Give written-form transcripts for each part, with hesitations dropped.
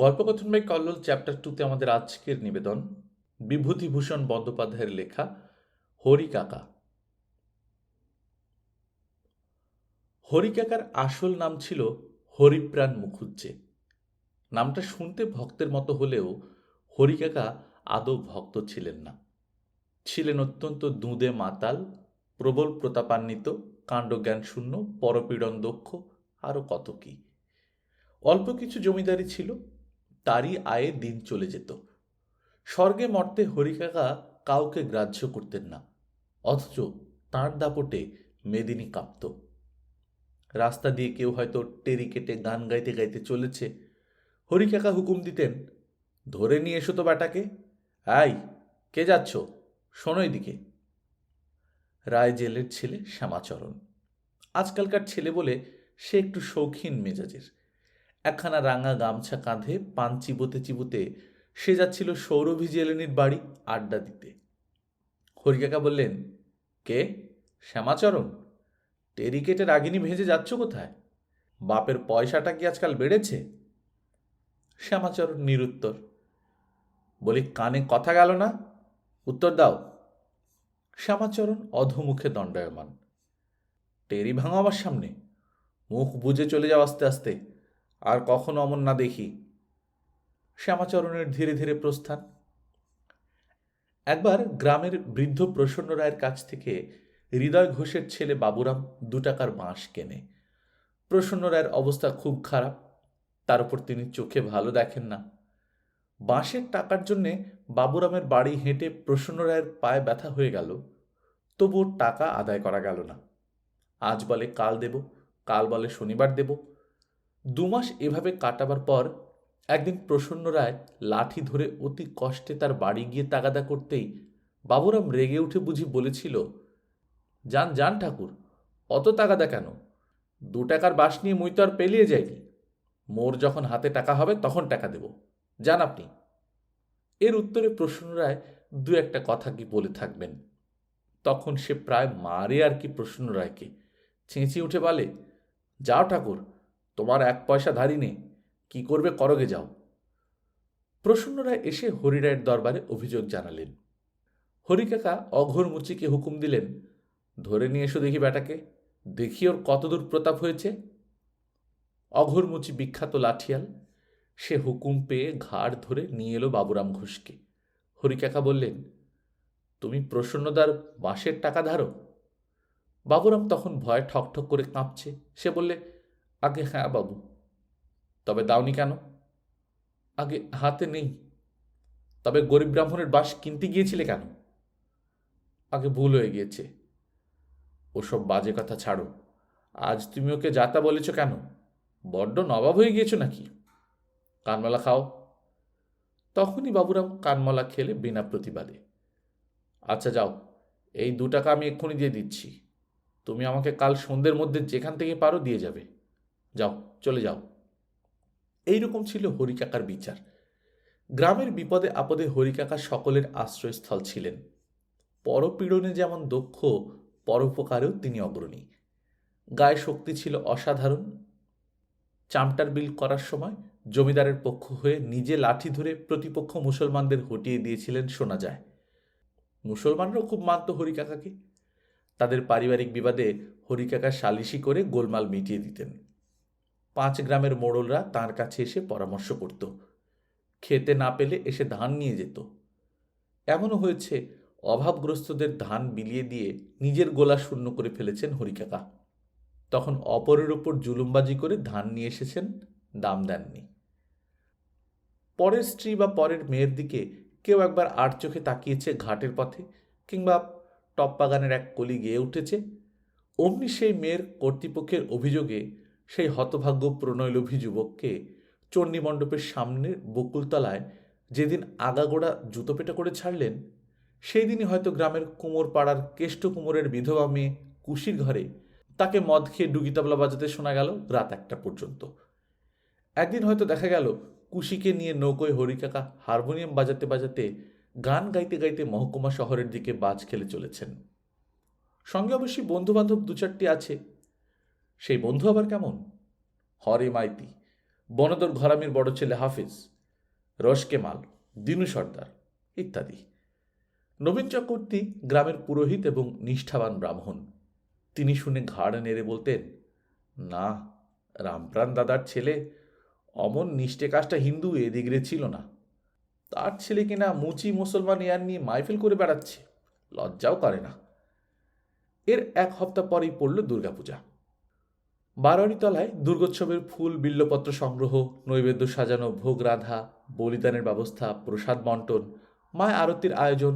গল্পকথন by Kallol chapter 2তে আমাদের আজকের নিবেদন বিভূতিভূষণ বন্দ্যোপাধ্যায়ের লেখা হরি কাকা। হরি কাকার আসল নাম ছিল হরিপ্রাণ মুখুজ্জে। নামটা শুনতে ভক্তের মতো হলেও হরি কাকা আদৌ ভক্ত ছিলেন না। ছিলেন অত্যন্ত দুঁদে মাতাল, প্রবল প্রতাপান্বিত, কাণ্ডজ্ঞান শূন্য, পরপীড়ন দক্ষ, আরও কত কি। অল্প কিছু জমিদারি ছিল, তারই আয়ে দিন চলে যেত। স্বর্গে মর্তে হরিকাকা কাউকে গ্রাহ্য করতেন না, অথচ তাঁর দাপটে মেদিনী কাঁপত। রাস্তা দিয়ে কেউ হয়তো টেরি কেটে গান গাইতে গাইতে চলেছে, হরিকাকা হুকুম দিতেন, ধরে নিয়ে এসো তো ব্যাটাকে। আই, কে যাচ্ছ, শোনো এদিকে। রায় জেলের ছেলে শ্যামাচরণ। আজকালকার ছেলে বলে সে একটু শৌখিন মেজাজের। একখানা রাঙা গামছা কাঁধে পান চিবোতে চিবোতে সে যাচ্ছিল সৌরভী জেলেনির বাড়ি আড্ডা দিতে। হরিকাকা বললেন, কে? শ্যামাচরণ? টেরিকেটে রাগিনী ভেজে যাচ্ছ কোথায়? বাপের পয়সাটা কি আজকাল বেড়েছে? শ্যামাচরণ নিরুত্তর। বলি, কানে কথা গেল না? উত্তর দাও। শ্যামাচরণ অধোমুখে দণ্ডায়মান। টেরি ভাঙো আমার সামনে, মুখ বুজে চলে যাও আস্তে আস্তে, আর কখনো অমন না দেখি। শ্যামাচরণের ধীরে ধীরে প্রস্থান। একবার গ্রামের বৃদ্ধ প্রসন্ন রায়ের কাছ থেকে হৃদয় ঘোষের ছেলে বাবুরাম 2 টাকার বাঁশ কেনে। প্রসন্ন রায়ের অবস্থা খুব খারাপ, তার উপর তিনি চোখে ভালো দেখেন না। বাঁশের টাকার জন্যে বাবুরামের বাড়ি হেঁটে প্রসন্ন রায়ের পায়ে ব্যথা হয়ে গেল, তবুও টাকা আদায় করা গেল না। আজ বলে কাল দেব, কাল বলে শনিবার দেব। 2 মাস এভাবে কাটাবার পর একদিন প্রসন্ন রায় লাঠি ধরে অতি কষ্টে তার বাড়ি গিয়ে তাগাদা করতেই বাবুরাম রেগে উঠে বুঝি বলেছিল, যান যান ঠাকুর, অত তাগাদা কেন? 2 টাকার বাঁশ নিয়ে মুই তো আর পেলিয়ে যাইনি। মোর যখন হাতে টাকা হবে তখন টাকা দেব, যান আপনি। এর উত্তরে প্রসন্ন রায় 2-1 কথা কি বলে থাকবেন। তখন সে প্রায় মারে আর কি প্রসন্ন রায়কে। চেঁচিয়ে উঠে বলে, যাও ঠাকুর, তোমার 1 পয়সা ধারি নে, কি করবে করগে যাও। প্রসন্ন রায় এসে হরিরায়ের দরবারে অভিযোগ জানালেন। হরিকাকা অঘোর মুচিকে হুকুম দিলেন, ধরে নিয়ে এসো দেখি ব্যাটাকে, দেখি ওর কতদূর প্রতাপ হয়েছে। অঘোর মুচি বিখ্যাত লাঠিয়াল, সে হুকুম পেয়ে ঘাড় ধরে নিয়ে এলো বাবুরাম ঘোষকে। হরিকাকা বললেন, তুমি প্রসন্নদার বাঁশের টাকা ধারো? বাবুরাম তখন ভয়ে ঠকঠক করে কাঁপছে। সে বললে, আগে হ্যাঁ বাবু। তবে দাওনি কেন? আগে হাতে নেই। তবে গরিব ব্রাহ্মণের বাঁশ কিনতে গিয়েছিলে কেন? আগে ভুল হয়ে গিয়েছে। ওসব বাজে কথা ছাড়ো, আজ তুমি ওকে যাতা বলেছ কেন? বড্ড নবাব হয়ে গিয়েছ নাকি? কানমালা খাও। তখনই বাবুরাম কানমালা খেলে বিনা প্রতিবাদে। আচ্ছা যাও, এই 2 টাকা আমি এক্ষুনি দিয়ে দিচ্ছি, তুমি আমাকে কাল সন্ধ্যের মধ্যে যেখান থেকে পারো দিয়ে যাবে। যাও, চলে যাও। এইরকম ছিল হরিকাকার বিচার। গ্রামের বিপদে আপদে হরিকাকা সকলের আশ্রয়স্থল ছিলেন। পরপীড়নে যেমন দক্ষ, পরোপকারেও তিনি অগ্রণী। গায়ে শক্তি ছিল অসাধারণ। চামটার বিল করার সময় জমিদারের পক্ষ হয়ে নিজে লাঠি ধরে প্রতিপক্ষ মুসলমানদের হটিয়ে দিয়েছিলেন শোনা যায়। মুসলমানরাও খুব মানত হরিকাকাকে। তাদের পারিবারিক বিবাদে হরিকাকা সালিশি করে গোলমাল মিটিয়ে দিতেন। 5 গ্রামের মোড়লরা তাঁর কাছে এসে পরামর্শ করত। খেতে না পেলে এসে ধান নিয়ে যেত। এমনও হয়েছে অভাবগ্রস্তদের ধান বিলিয়ে দিয়ে নিজের গোলা শূন্য করে ফেলেছেন হরিকাকা। তখন অপরের ওপর জুলুমবাজি করে ধান নিয়ে এসেছেন, দাম দেননি। পরের স্ত্রী বা পরের মেয়ের দিকে কেউ একবার আর চোখে তাকিয়েছে ঘাটের পথে, কিংবা টপ্পাগানের এক কলি গেয়ে উঠেছে, অমনি সেই মেয়ের কর্তৃপক্ষের অভিযোগে সেই হতভাগ্য প্রণয়লোভী যুবককে চণ্ডীমণ্ডপের সামনের বকুলতলায় যেদিন আগাগোড়া জুতোপেটা করে ছাড়লেন, সেই দিনই হয়তো গ্রামের কুমোর পাড়ার কেষ্ট কুমোরের বিধবা মেয়ে কুশির ঘরে তাকে মদ খেয়ে ডুগি তবলা বাজাতে শোনা গেল রাত 1টা পর্যন্ত। একদিন হয়তো দেখা গেল কুশিকে নিয়ে নৌকোয় হরিকাকা হারমোনিয়াম বাজাতে বাজাতে গান গাইতে গাইতে মহকুমা শহরের দিকে বাজ খেলে চলেছেন। সঙ্গে অবশ্যই বন্ধুবান্ধব 2-4টি আছে। সেই বন্ধু আবার কেমন? হরে মাইতি, বনদর ঘরামির বড় ছেলে হাফিজ, রশকেমাল, দিনু সর্দার ইত্যাদি। নবীন চক্রবর্তী গ্রামের পুরোহিত এবং নিষ্ঠাবান ব্রাহ্মণ। তিনি শুনে ঘাড় নেড়ে বলতেন, না, রামপ্রাণ দাদার ছেলে অমন নিষ্ঠে কাজটা হিন্দু এদিগরে ছিল না। তার ছেলে কিনা মুচি মুসলমান ইয়ার নিয়ে মাইফিল করে বেড়াচ্ছে, লজ্জাও করে না। এর এক সপ্তাহ পরেই পড়ল দুর্গাপূজা। বারোয়ারিতলায় দুর্গোৎসবের ফুল বিল্লপত্র সংগ্রহ, নৈবেদ্য সাজানো, ভোগ রাধা, বলিদানের ব্যবস্থা, প্রসাদ বন্টন, মায় আরতির আয়োজন,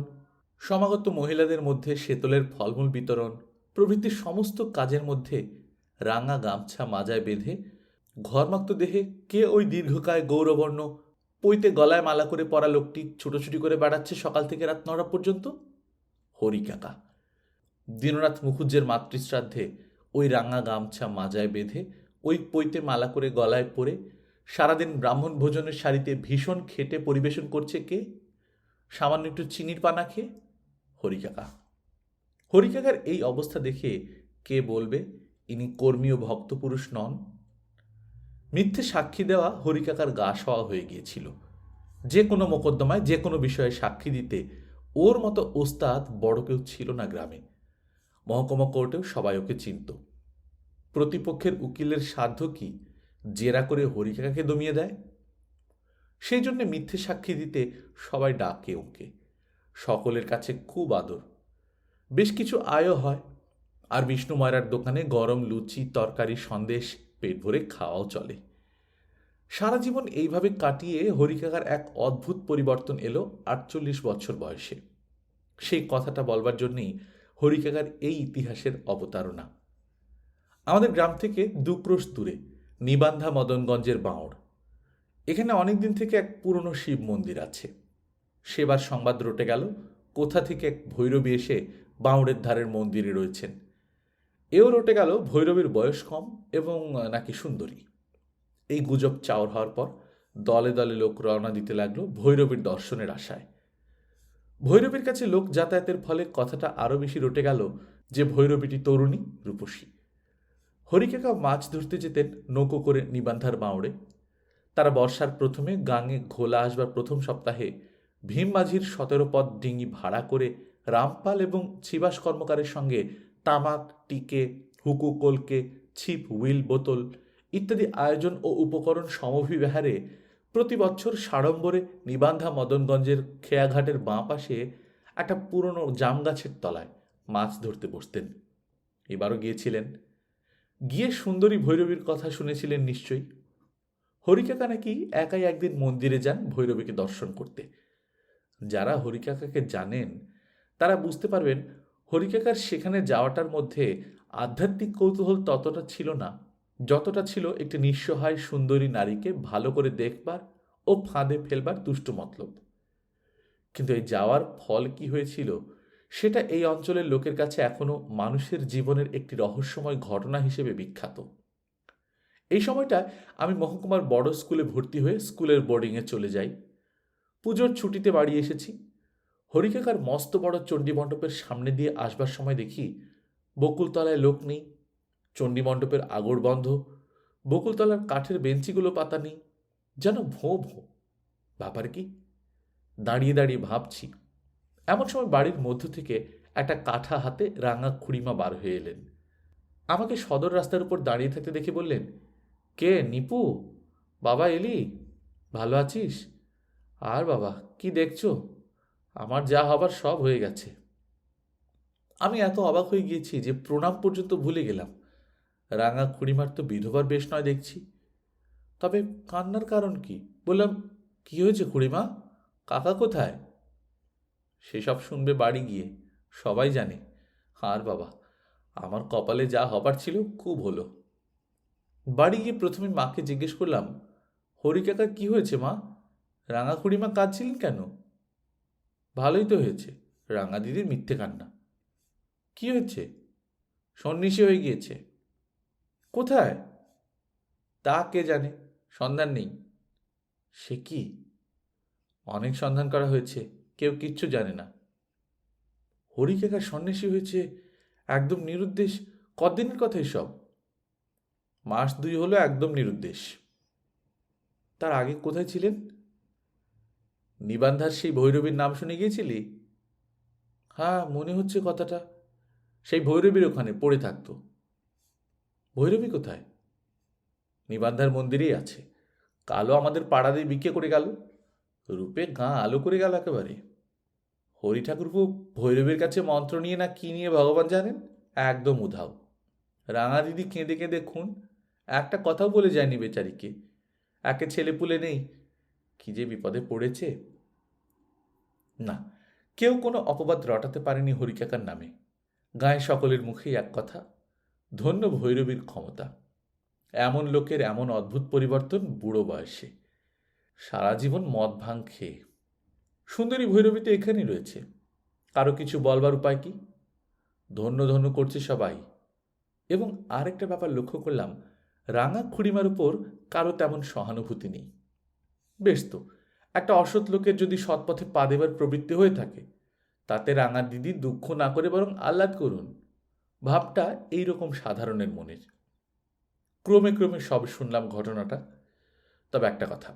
সমাগত মহিলাদের মধ্যে শীতলের ফলমূল বিতরণ প্রভৃতি সমস্ত কাজের মধ্যে রাঙা গামছা মাজায় বেঁধে ঘরমাক্ত দেহে কে ওই দীর্ঘকায় গৌরবর্ণ পইতে গলায় মালা করে পরা লোকটি ছুটোছুটি করে বেড়াচ্ছে সকাল থেকে রাত 9টা পর্যন্ত? হরিকাকা। দীননাথ মুখুজ্জের মাতৃশ্রাদ্ধে ওই রাঙা গামছা মাজায় বেঁধে ওই পইতে মালা করে গলায় পরে সারাদিন ব্রাহ্মণ ভোজনের সারিতে ভীষণ খেটে পরিবেশন করছে কে? সামান্য একটু চিনির পানা খেয়ে? হরিকাকা। হরিকাকার এই অবস্থা দেখে কে বলবে ইনি কর্মী ও ভক্ত পুরুষ নন? মিথ্যে সাক্ষী দেওয়া হরিকাকার গা সওয়া হয়ে গিয়েছিল। যে কোনো মোকদ্দমায় যে কোনো বিষয়ে সাক্ষী দিতে ওর মতো ওস্তাদ বড় কেউ ছিল না গ্রামে। মহকুমা কোর্টেও সবাই ওকে চিনত। প্রতিপক্ষের উকিলের সাধ্য কি জেরা করে হরিকাকাকে দমিয়ে দেয়? সেই জন্যে মিথ্যে সাক্ষী দিতে সবাই ডাকে ওকে। সকলের কাছে খুব আদর, বেশ কিছু আয়ও হয়। আর বিষ্ণু ময়রার দোকানে গরম লুচি, তরকারি, সন্দেশ পেট ভরে খাওয়াও চলে। সারা জীবন এইভাবে কাটিয়ে হরিকাকার এক অদ্ভুত পরিবর্তন এলো 48 বছর বয়সে। সেই কথাটা বলবার জন্যই হরিকাকার এই ইতিহাসের অবতারণা। আমাদের গ্রাম থেকে 2 ক্রোশ দূরে নিবান্ধা মদনগঞ্জের বাঁওড়। এখানে অনেকদিন থেকে এক পুরনো শিব মন্দির আছে। সেবার সংবাদ রটে গেল কোথা থেকে এক ভৈরবী এসে বাঁওড়ের ধারের মন্দিরে রয়েছেন। এও রটে গেল ভৈরবীর বয়স কম এবং নাকি সুন্দরী। এই গুজব চাওর হওয়ার পর দলে দলে লোক রওনা দিতে লাগলো ভৈরবীর দর্শনের আশায়। ভৈরবীর কাছে লোক যাতায়াতের ফলে কথাটা আরো বেশি রটে গেল যে ভৈরবীটি তরুণী, রূপসী। হরিকাকা মাছ ধরতে যেতেন নৌকো করে নিবান্ধার বাঁওড়ে। তারা বর্ষার প্রথমে গাঙে ঘোলা আসবার প্রথম সপ্তাহে ভীম মাঝির 17 পদ ডিঙি ভাড়া করে রামপাল এবং ছিবাস কর্মকারের সঙ্গে তামাক, টিকে, হুকু কলকে, ছিপ, হুইল, বোতল ইত্যাদি আয়োজন ও উপকরণ সমভিব্যাহারে প্রতি বছর সাড়ম্বরে নিবান্ধা মদনগঞ্জের খেয়াঘাটের বাঁ পাশে একটা পুরনো জাম গাছের তলায় মাছ ধরতে বসতেন। এবারও গিয়েছিলেন। গিয়ে সুন্দরী ভৈরবীর কথা শুনেছিলেন নিশ্চয়ই। হরিকাকা নাকি একাই একদিন মন্দিরে যান ভৈরবীকে দর্শন করতে। যারা হরিকাকাকে জানেন তারা বুঝতে পারবেন হরিকাকার সেখানে যাওয়াটার মধ্যে আধ্যাত্মিক কৌতূহল ততটা ছিল না যতটা ছিল একটি নিঃসহায় সুন্দরী নারীকে ভালো করে দেখবার ও ফাঁদে ফেলবার দুষ্ট মতলব। কিন্তু এই যাওয়ার ফল কি হয়েছিল সেটা এই অঞ্চলের লোকের কাছে এখনো মানুষের জীবনের একটি রহস্যময় ঘটনা হিসেবে বিখ্যাত। এই সময়টা আমি মহকুমার বড় স্কুলে ভর্তি হয়ে স্কুলের বোর্ডিংয়ে চলে যাই। পুজোর ছুটিতে বাড়ি এসেছি। হরিকাকার মস্ত বড় চণ্ডী মণ্ডপের সামনে দিয়ে আসবার সময় দেখি বকুলতলায় লোক নেই, চণ্ডী মণ্ডপের আগড় বন্ধ, বকুলতলার কাঠের বেঞ্চিগুলো পাতা নেই, যেন ভোঁ ভোঁ। ব্যাপার কি? দাঁড়িয়ে দাঁড়িয়ে ভাবছি। এমন সময় বাড়ির মধ্য থেকে একটা কাঠা হাতে রাঙা খুড়িমা বার হয়ে এলেন। আমাকে সদর রাস্তার উপর দাঁড়িয়ে থাকতে দেখে বললেন, কে নিপু? বাবা এলি? ভালো আছিস? আর বাবা কি দেখছো? আমার যা হবার সব হয়ে গেছে। আমি এত অবাক হয়ে গিয়েছি যে প্রণাম পর্যন্ত ভুলে গেলাম। রাঙা খুড়িমার তো বিধবার বেশ নয় দেখছি। তবে কান্নার কারণ কি? বললাম, কি হয়েছে খুড়িমা? কাকা কোথায়? সেসব শুনবে বাড়ি গিয়ে, সবাই জানে। আর বাবা, আমার কপালে যা হবার ছিল খুব হলো। বাড়ি গিয়ে প্রথমে মাকে জিজ্ঞেস করলাম, হরিকাকার কি হয়েছে মা? রাঙা খুড়িমা কাঁদছিলেন কেন? ভালোই তো হয়েছে, রাঙা দিদির মিথ্যে কান্না। কি হয়েছে? সন্ন্যাসী হয়ে গিয়েছে। কোথায়? তা কে জানে, সন্ধান নেই। সে কি? অনেক সন্ধান করা হয়েছে, কেউ কিচ্ছু জানে না। হরিকাকা সন্ন্যাসী হয়েছে একদম নিরুদ্দেশ? কদিনের কথা এসব? মাস 2 হলো একদম নিরুদ্দেশ। তার আগে কোথায় ছিলেন? নিবান্ধার সেই ভৈরবীর নাম শুনে গিয়েছিলি? হ্যাঁ, মনে হচ্ছে কথাটা। সেই ভৈরবীর ওখানে পড়ে থাকতো। ভৈরবী কোথায়? নিবান্ধার মন্দিরেই আছে। কালো আমাদের পাড়া দিয়ে বিক্রি করে গেল, রূপে গাঁ আলো করে গেল একেবারে। হরি ঠাকুরপো ভৈরবের কাছে মন্ত্র নিয়ে না কি নিয়ে ভগবান জানেন, একদম উধাও। রাঙা দিদি কেঁদে কেঁদে খুন, একটা কথাও বলে যায়নি বেচারিকে। একে ছেলেপুলে নেই, কি যে বিপদে পড়েছে। না, কেউ কোনো অপবাদ রটাতে পারেনি হরিকাকার নামে। গায়ে সকলের মুখেই এক কথা, ধন্য ভৈরবীর ক্ষমতা। এমন লোকের এমন অদ্ভুত পরিবর্তন বুড়ো বয়সে, সারা জীবন মদ ভাঙ খেয়ে। সুন্দরী ভৈরবী তো এখানেই রয়েছে, কারো কিছু বলবার উপায় কি? ধন্য ধন্য করছে সবাই। এবং আরেকটা ব্যাপার লক্ষ্য করলাম, রাঙা খুড়িমার উপর কারো তেমন সহানুভূতি নেই। বেশ তো, একটা অসৎ লোকের যদি সৎপথে পা দেবার প্রবৃত্তি হয়ে থাকে, তাতে রাঙা দিদি দুঃখ না করে বরং আহ্লাদ করুন, ভাবটা এইরকম সাধারণের মনের। ক্রমে ক্রমে সব শুনলাম ঘটনাটা। তবে একটা কথা,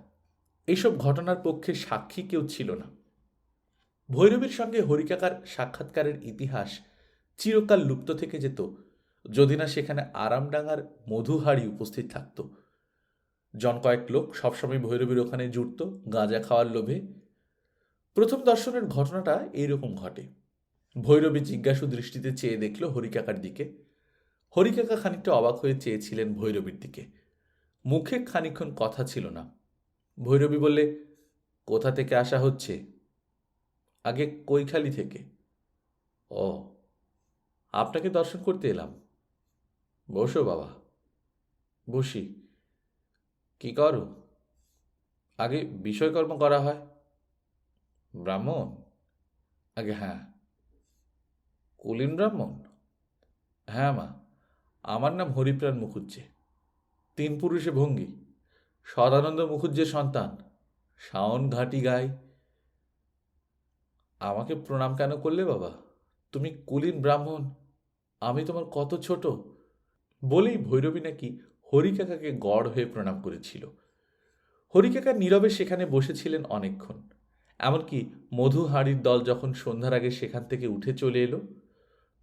এইসব ঘটনার পক্ষে সাক্ষী কেউ ছিল না। ভৈরবীর সঙ্গে হরিকাকার সাক্ষাৎকারের ইতিহাস চিরকাল লুপ্ত থেকে যেত যদি না সেখানে আরামডাঙ্গার মধুহাড়ি উপস্থিত থাকত। জন কয়েক লোক সবসময় ভৈরবীর ওখানে জুটত গাঁজা খাওয়ার লোভে। প্রথম দর্শনের ঘটনাটা এইরকম ঘটে। ভৈরবী জিজ্ঞাসু দৃষ্টিতে চেয়ে দেখল হরিকাকার দিকে। হরিকাকা খানিকটা অবাক হয়ে চেয়েছিলেন ভৈরবীর দিকে। মুখে খানিকক্ষণ কথা ছিল না। ভৈরবী বললে, কোথা থেকে আসা হচ্ছে? আগে কৈখালি থেকে। ও, আপনাকে দর্শন করতে এলাম। বসো বাবা। বসি। কি করো? আগে বিষয়কর্ম করা হয়। ব্রাহ্মণ? আগে হ্যাঁ। কুলীন ব্রাহ্মণ? হ্যাঁ মা, আমার নাম হরিপ্রাণ মুখুজ্জে। তিন পুরুষে ভঙ্গি, সদানন্দ মুখুজ্জের সন্তান। শাওন ঘাটি গাই। আমাকে প্রণাম কেন করলে বাবা? তুমি কুলীন ব্রাহ্মণ, আমি তোমার কত ছোট। বলেই ভৈরবী নাকি হরিকাকাকে গড় হয়ে প্রণাম করেছিল। হরিকাকা নীরবে সেখানে বসেছিলেন অনেকক্ষণ। এমনকি মধুহাড়ির দল যখন সন্ধ্যার আগে সেখান থেকে উঠে চলে এলো,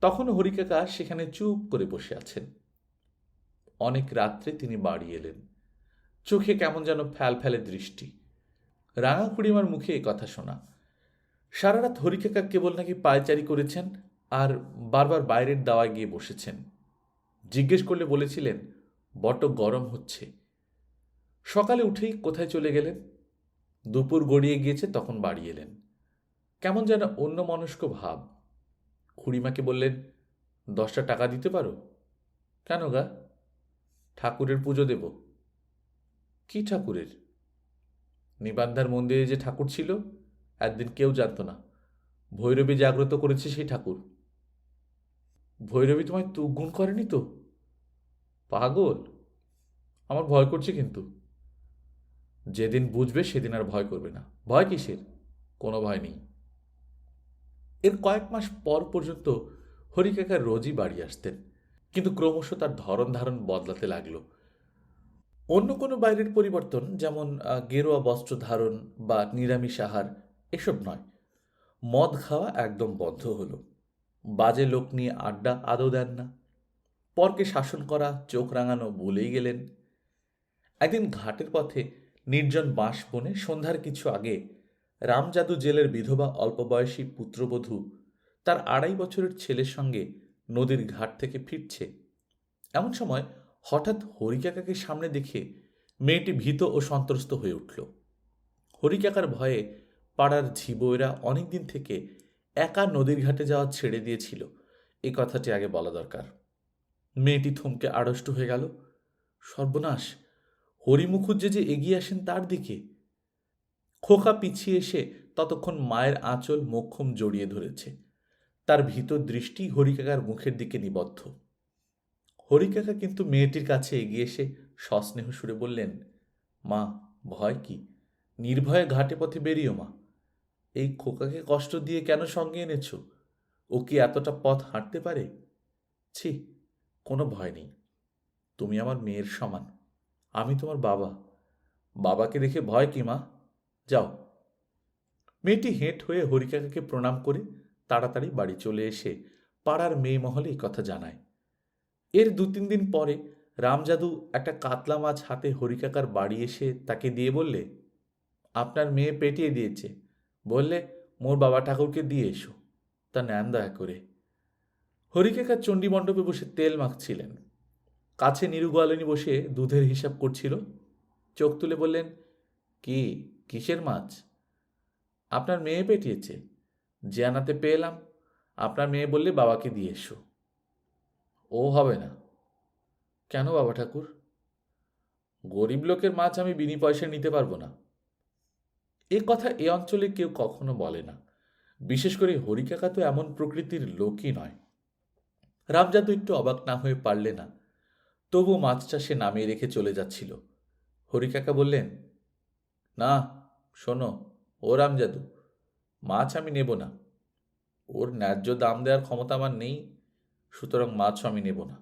তখন হরিকাকা সেখানে চুপ করে বসে আছেন। অনেক রাত্রে তিনি বাড়ি এলেন। চোখে কেমন যেন ফ্যাল ফেলে দৃষ্টি। রাঙা খুড়িমার মুখে এ কথা শোনা। সারা রাত হরিকাকা কেবল নাকি পায়চারি করেছেন আর বারবার বাইরের দাওয়ায় গিয়ে বসেছেন। জিজ্ঞেস করলে বলেছিলেন, বড্ড গরম হচ্ছে। সকালে উঠেই কোথায় চলে গেলেন। দুপুর গড়িয়ে গিয়েছে তখন বাড়ি এলেন। কেমন যেন অন্যমনস্ক ভাব। খুড়িমাকে বললেন, 10টা টাকা দিতে পারো? কেন গা? ঠাকুরের পুজো দেব। কি ঠাকুরের? নিবান্ধার মন্দিরে যে ঠাকুর ছিল, একদিন কেউ জানত না। ভৈরবী জাগ্রত করেছে সেই ঠাকুর। ভৈরবী তোমায় তুগুণ করেনি তো? পাগল, আমার ভয় করছে কিন্তু। যেদিন বুঝবে সেদিন আর ভয় করবে না। ভয় কিসের? কোনো ভয় নেই। এর কয়েক মাস পর পর্যন্ত হরিকাকা রোজই বাড়ি আসতেন, কিন্তু ক্রমশ তার ধরন ধারণ বদলাতে লাগলো। অন্য কোনো বাইরের পরিবর্তন, যেমন গেরুয়া বস্ত্র ধারণ বা নিরামিষ আহার, এসব নয়। মদ খাওয়া একদম বন্ধ হলো। বাজে লোক নিয়ে আড্ডা আদৌ দেন না। পরকে শাসন করা, চোখ রাঙানো ভুলেই গেলেন। একদিন ঘাটের পথে নির্জন বাঁশ বনে সন্ধ্যার কিছু আগে রামজাদু জেলের বিধবা অল্পবয়সী পুত্রবধূ তার 2.5 বছরের ছেলের সঙ্গে নদীর ঘাট থেকে ফিরছে। এমন সময় হঠাৎ হরিকাকাকে সামনে দেখে মেয়েটি ভীত ও সন্ত্রস্ত হয়ে উঠল। হরিকাকার ভয়ে পাড়ার ঝিবয়েরা অনেকদিন থেকে একা নদীর ঘাটে যাওয়া ছেড়ে দিয়েছিল, এ কথাটি আগে বলা দরকার। মেয়েটি থমকে আড়ষ্ট হয়ে গেল। সর্বনাশ! হরি মুখুজ্জে যে এগিয়ে আসেন তার দিকে। খোকা পিছিয়ে এসে ততক্ষণ মায়ের আঁচল মোক্ষম জড়িয়ে ধরেছে। তার ভীত দৃষ্টি হরিকাকার মুখের দিকে নিবদ্ধ। হরিকাকা কিন্তু মেয়েটির কাছে এগিয়ে এসে সস্নেহ সুরে বললেন, মা, ভয় কি? নির্ভয়ে ঘাটে পথে বেরিও মা। এই খোকাকে কষ্ট দিয়ে কেন সঙ্গে এনেছ? ও কি এতটা পথ হাঁটতে পারে? ছি, কোনো ভয় নেই। তুমি আমার মেয়ের সমান, আমি তোমার বাবা। বাবাকে দেখে ভয় কি মা? যাও। মেয়েটি হেঁট হয়ে হরিকাকাকে প্রণাম করে তাড়াতাড়ি বাড়ি চলে এসে পাড়ার মেয়ে মহলে এই কথা জানায়। এর 2-3 দিন পরে রামজাদু একটা কাতলা মাছ হাতে হরিকাকার বাড়ি এসে তাকে দিয়ে বললে, আপনার মেয়ে পেটিয়ে দিয়েছে, বললে মোর বাবা ঠাকুরকে দিয়ে এসো, তা নেন দয়া করে। হরিকাকা চণ্ডী মণ্ডপে বসে তেল মাখছিলেন। কাছে নিরু গোয়ালিনী বসে দুধের হিসাব করছিল। চোখ তুলে বললেন, কি, কিসের মাছ? আপনার মেয়ে পেটিয়েছে, যে আনাতে পেলাম। আপনার মেয়ে বললে বাবাকে দিয়ে এসো। ও হবে না। কেন বাবা ঠাকুর? গরিব লোকের মাছ আমি বিনি পয়সায় নিতে পারবো না। এ কথা এ অঞ্চলে কেউ কখনো বলে না, বিশেষ করে হরিকাকা তো এমন প্রকৃতির লোকই নয়। রামজাদু একটু অবাক না হয়ে পারলে না, তবু মাছটা সে নামিয়ে রেখে চলে যাচ্ছিল। হরিকাকা বললেন, না শোনো ও রামজাদু, মাছ আমি নেব না। ওর ন্যায্য দাম দেওয়ার ক্ষমতা আমার নেই, সুতরাং মাছও আমি নেব না।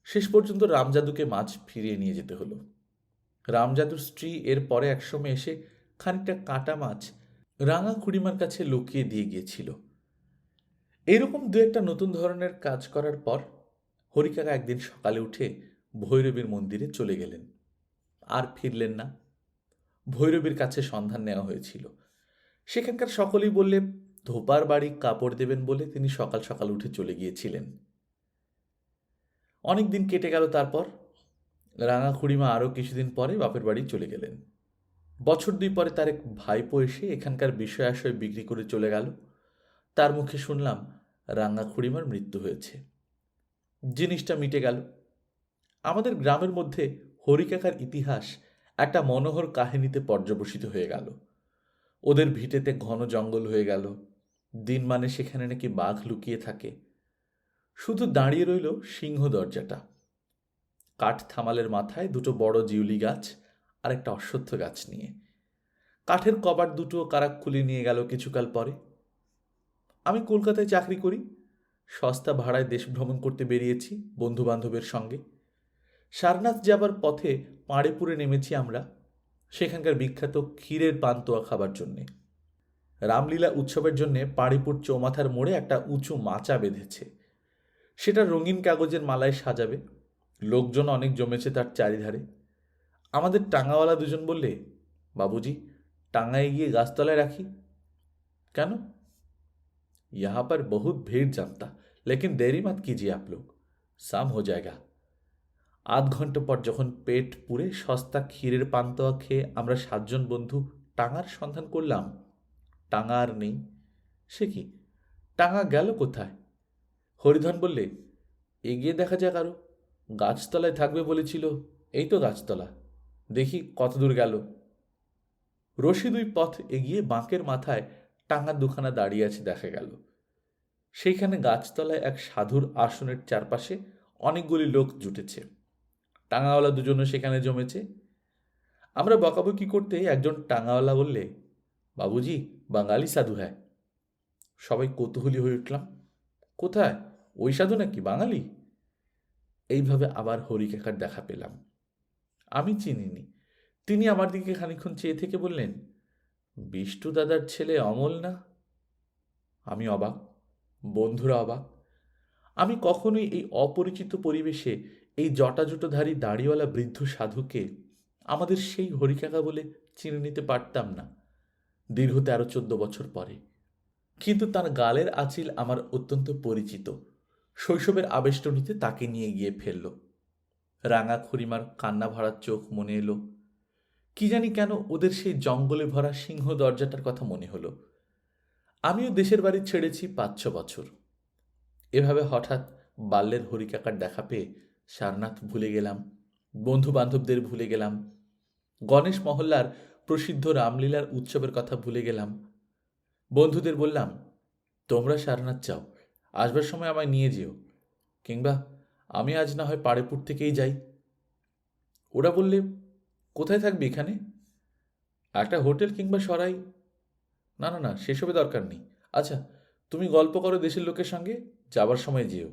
শেষ পর্যন্ত রামজাদুকে মাছ ফিরিয়ে নিয়ে যেতে হলো। রামজাদুর স্ত্রী এর পরে একসময় এসে খানিকটা কাটা মাছ রাঙা খুড়িমার কাছে লুকিয়ে দিয়ে গিয়েছিল। এরকম দু একটা নতুন ধরনের কাজ করার পর হরিকাকা একদিন সকালে উঠে ভৈরবীর মন্দিরে চলে গেলেন। আর ফিরলেন না। ভৈরবীর কাছে সন্ধান নেওয়া হয়েছিল। সেখানকার সকলেই বললে ধোপার বাড়ি কাপড় দেবেন বলে তিনি সকাল সকাল উঠে চলে গিয়েছিলেন। অনেক দিন কেটে গেল। তারপর রাঙা খুড়িমা আরও কিছুদিন পরে বাপের বাড়ি চলে গেলেন। বছর 2 পরে তার এক ভাইপো এসে এখানকার বিষয় আশয় বিক্রি করে চলে গেল। তার মুখে শুনলাম রাঙা খুড়িমার মৃত্যু হয়েছে। জিনিসটা মিটে গেল। আমাদের গ্রামের মধ্যে হরিকাকার ইতিহাস একটা মনোহর কাহিনীতে পর্যবসিত হয়ে গেল। ওদের ভিটেতে ঘন জঙ্গল হয়ে গেল। দিন মানে সেখানে নাকি বাঘ লুকিয়ে থাকে। শুধু দাঁড়িয়ে রইল সিংহ দরজাটা। কাঠ থামালের মাথায় 2টো বড় জিউলি গাছ আর একটা অশ্বত্থ গাছ নিয়ে। কাঠের কবাট 2টো কারা খুলে নিয়ে গেল কিছুকাল পরে। আমি কলকাতায় চাকরি করি। সস্তা ভাড়ায় দেশ ভ্রমণ করতে বেরিয়েছি বন্ধু বান্ধবের সঙ্গে। সারনাথ যাবার পথে পাড়েপুরে নেমেছি আমরা, সেখানকার বিখ্যাত ক্ষীরের পান্তুয়া খাবার জন্যে। রামলীলা উৎসবের জন্যে পাড়িপুর চৌমাথার মোড়ে একটা উঁচু মাচা বেঁধেছে। সেটা রঙিন কাগজের মালায় সাজাবে। লোকজন অনেক জমেছে তার চারিধারে। আমাদের টাঙাওয়ালা দুজন বললে, বাবুজি টাঙায় গিয়ে গাছতলায় রাখি। কেন? यहाँ पर बहुत भीड़ जमता, लेकिन देरी मत कीजिए आप लोग, शाम हो जाएगा। 8 ঘন্টা পর যখন পেট পুরে সস্তা ক্ষীরের পান্তুয়া খেয়ে আমরা 7 জন বন্ধু টাঙার সন্ধান করলাম, টাঙা আর নেই। সে কি, টাঙা গেল কোথায়? হরিধন বললে, এগিয়ে দেখা যাক আরো, গাছতলায় থাকবে বলেছিল, এই তো গাছতলা, দেখি কত দূর গেল। রশি 2 পথ এগিয়ে বাঁকের মাথায় টাঙা 2খানা দাঁড়িয়ে আছে দেখা গেল। সেইখানে গাছতলায় এক সাধুর আসনের চারপাশে অনেকগুলি লোক জুটেছে। টাঙাওয়ালা দুজনও সেখানে জমেছে। আমরা বকাবকি করতে একজন টাঙাওয়ালা বললে, বাবুজি বাঙালি সাধু হ্যায়। সবাই কৌতূহলী হয়ে উঠলাম, কোথায়, ওই সাধু নাকি বাঙালি? এইভাবে আবার হরিকাকার দেখা পেলাম। আমি চিনিনি। তিনি আমার দিকে খানিকক্ষণ চেয়ে থেকে বললেন, বিষ্টু দাদার ছেলে অমল না? আমি অবাক, বন্ধুরা অবাক। আমি কখনোই এই অপরিচিত পরিবেশে এই জটাজুটোধারী দাড়িওয়ালা বৃদ্ধ সাধুকে আমাদের সেই হরিকাকা বলে চিনে নিতে পারতাম না দীর্ঘ 13-14 বছর পরে। কিন্তু তার গালের আঁচিল আমার অত্যন্ত পরিচিত। শৈশবের আবেষ্টনীতে তাকে নিয়ে গিয়ে ফেলল। রাঙা খুড়িমার কান্না ভরা চোখ মনে এলো। কি জানি কেন ওদের সেই জঙ্গলে ভরা সিংহ দরজাটার কথা মনে হলো। আমিও দেশের বাড়ি ছেড়েছি 5-6 বছর। এভাবে হঠাৎ বাল্যের হরিকাকার দেখা পেয়ে সারনাথ ভুলে গেলাম, বন্ধু বান্ধবদের ভুলে গেলাম, গণেশ মহল্লার প্রসিদ্ধ রামলীলার উৎসবের কথা ভুলে গেলাম। বন্ধুদের বললাম, তোমরা সারনাথ যাও, আসবার সময় আমায় নিয়ে যেও, কিংবা আমি আজ না হয় পাড়েপুর থেকেই যাই। ওরা বললে, কোথায় থাকবে এখানে? একটা হোটেল কিংবা সরাই। না না না, সেসবে দরকার নেই। আচ্ছা তুমি গল্প করো দেশের লোকের সঙ্গে, যাবার সময় যেও।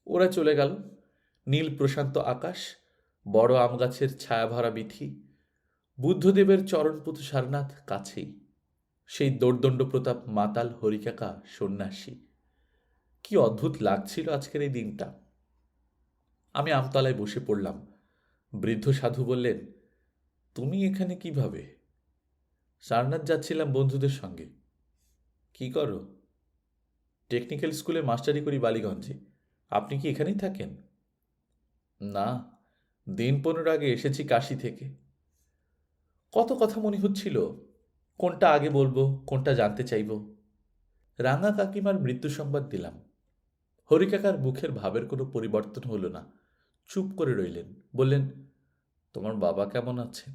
ওরা চলে গেল। নীল প্রশান্ত আকাশ, বড় আম গাছের ছায়াভরা বিথি, বুদ্ধদেবের চরণপুত সারনাথ কাছেই, সেই দোর্দণ্ড প্রতাপ মাতাল হরিকাকা সন্ন্যাসী। কি অদ্ভুত লাগছিল আজকের এই দিনটা। আমি আমতলায় বসে পড়লাম। বৃদ্ধ সাধু বললেন, তুমি এখানে কিভাবে? সারনাথ যাচ্ছিলাম বন্ধুদের সঙ্গে। কি করো? টেকনিক্যাল স্কুলে মাস্টারি করি বালিগঞ্জে। আপনি কি এখানেই থাকেন? না, দিন 15 আগে এসেছি কাশি থেকে। কত কথা মনে হচ্ছিল, কোনটা আগে বলবো, কোনটা জানতে চাইব। রাঙা কাকিমার মৃত্যু সংবাদ দিলাম। হরিকাকার মুখের ভাবের কোনো পরিবর্তন হলো না, চুপ করে রইলেন। বললেন, তোমার বাবা কেমন আছেন?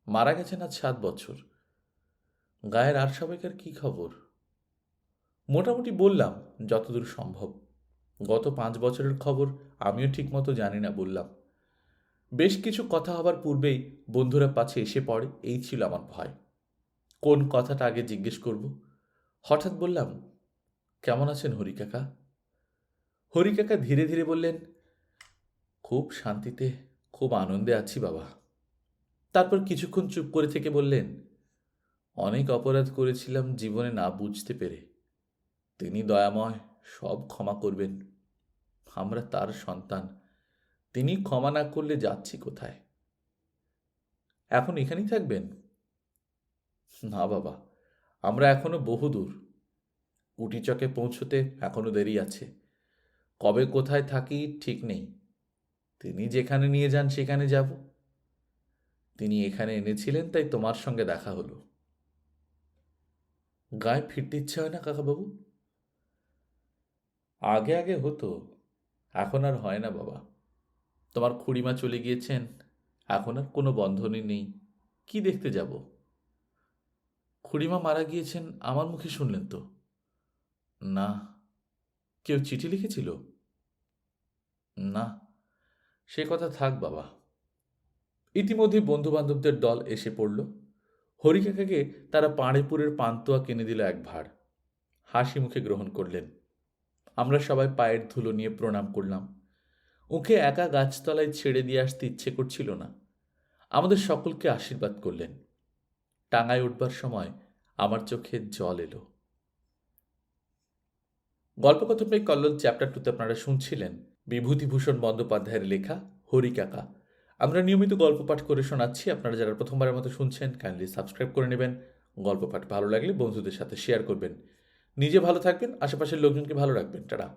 মারা গেছেন আজ 7 বছর। গায়ের আর সবাইকার কি খবর? মোটামুটি বললাম যতদূর সম্ভব। গত 5 বছরের খবর আমিও ঠিকমতো জানি না বললাম। বেশ কিছু কথা হবার পূর্বেই বন্ধুরা পাছে এসে পড়ে, এই ছিল আমার ভয়। কোন কথাটা আগে জিজ্ঞেস করব? হঠাৎ বললাম, কেমন আছেন হরিকাকা? হরিকাকা ধীরে ধীরে বললেন, খুব শান্তিতে, খুব আনন্দে আছি বাবা। তারপর কিছুক্ষণ চুপ করে থেকে বললেন, অনেক অপরাধ করেছিলাম জীবনে না বুঝতে পেরে। তিনি দয়াময়, সব ক্ষমা করবেন। আমরা তার সন্তান, তিনি ক্ষমা না করলে যাচ্ছি কোথায়? এখন এখানেই থাকবেন? না বাবা, আমরা এখনো বহুদূর। কুটিচকে পৌঁছতে এখনো দেরি আছে। কবে কোথায় থাকি ঠিক নেই। তিনি যেখানে নিয়ে যান সেখানে যাব। তিনি এখানে এনেছিলেন তাই তোমার সঙ্গে দেখা হলো। গায়ে ফিরতে ইচ্ছে হয় না কাকাবাবু? আগে আগে হতো, এখন আর হয় না বাবা। তোমার খুড়িমা চলে গিয়েছেন, এখন আর কোনো বন্ধনই নেই। কি দেখতে যাব? খুড়িমা মারা গিয়েছেন আমার মুখে শুনলেন তো? না। কেউ চিঠি লিখেছিল? না, সে কথা থাক বাবা। ইতিমধ্যে বন্ধুবান্ধবদের দল এসে পড়ল। হরিকাকাকে তারা পাঁড়েপুরের পান্তুয়া কিনে দিল এক ভাঁড়। হাসি মুখে গ্রহণ করলেন। আমরা সবাই পায়ের ধুলো নিয়ে প্রণাম করলাম। ওকে একা গাছতলায় ছেড়ে দিয়ে আসতে ইচ্ছে করছিল না। আমাদের সকলকে আশীর্বাদ করলেন। টাঙায় উঠবার সময় আমার চোখে জল এলো। গল্পকথনবাই কল্লোল চ্যাপ্টার 2তে আপনারা শুনছিলেন বিভূতিভূষণ বন্দ্যোপাধ্যায়ের লেখা হরিকাকা। আমরা নিয়মিত গল্প পাঠ করে শোনাচ্ছি। আপনারা যারা প্রথমবারের মতো শুনছেন কাইন্ডলি সাবস্ক্রাইব করে নেবেন। গল্প পাঠ ভালো লাগলে বন্ধুদের সাথে শেয়ার করবেন। নিজে ভালো থাকবেন, আশেপাশের লোকজনকে ভালো রাখবেন। টাটা।